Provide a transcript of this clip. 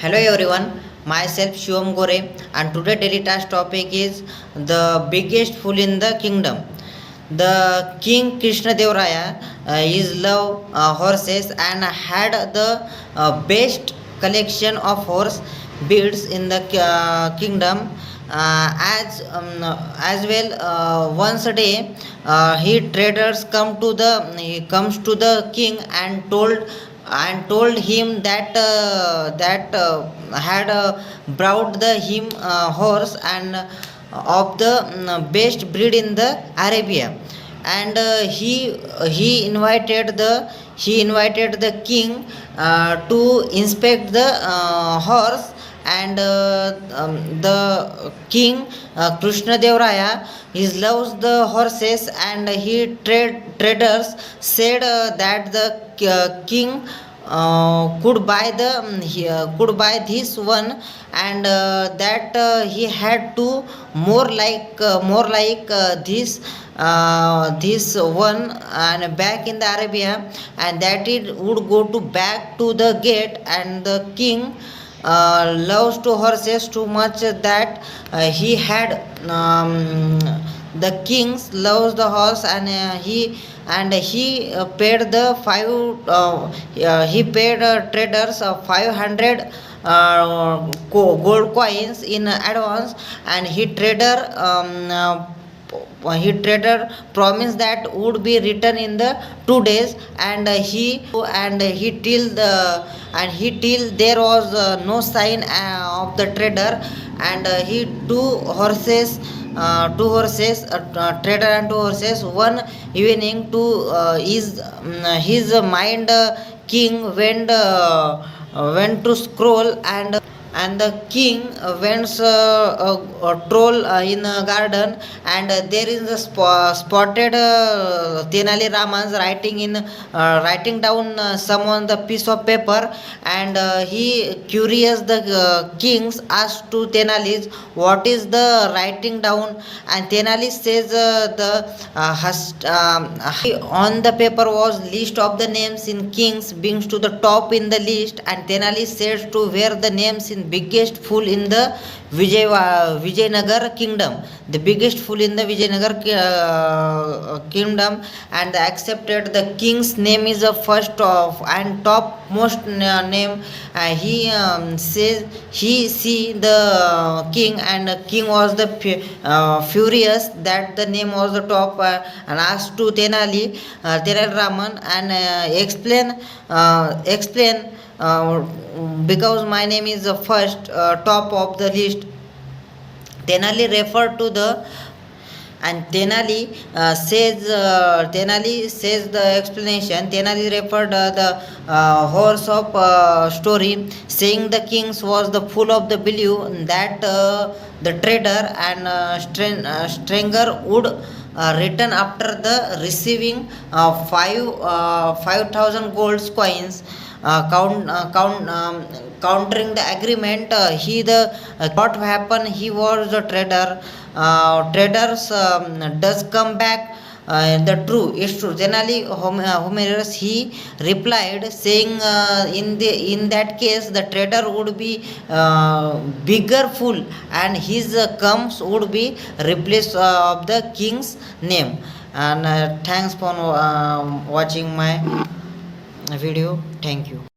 Hello everyone, myself Shivam Gore, and today daily task topic is the biggest fool in the kingdom. The King Krishna Dev Raya is love horses and had the best collection of horse breeds in the kingdom. As well, once a day, he traders he comes to the king and told him that had brought the him horse and of the best breed in the Arabia, and he invited the king to inspect the horse, and the king Krishna Dev Raya he loves the horses, and he traders said that the king could buy this one, and that he had to more like this one and back in the Arabia, and that it would go to back to the gate, and the king loves to horses too much that he had the kings loves the horse, and he paid the five he paid traders 500 gold coins in advance, and he trader promised that would be returned in the 2 days, and he till there was no sign of the trader, and he trader and two horses one evening to his mind king went to scroll, and the king went a troll in a garden, and there is a spotted Tenali Ramans writing down some on the piece of paper, and he curious the kings asked to Tenali what is the writing down, and Tenali says on the paper was list of the names in kings brings to the top in the list, and Tenali says to where the names in biggest fool in the Vijayanagar kingdom, the biggest fool in the Vijayanagar kingdom, and accepted the king's name is the first of and topmost name. Says he see the king, and king was the furious that the name was the top, and asked to Tenali Raman, and explain because my name is the first top of the list. Tenali referred to the and Tenali says the explanation. Tenali referred the horse of story, saying the kings was the full of the belief that the trader and stranger would return after the receiving 5,000 gold coins, countering the agreement. What happened, he was the traders does come back, the true it's true. Generally Homerus he replied, saying in that case the trader would be bigger fool, and his comes would be replaced of the king's name. And thanks for watching my video. Thank you.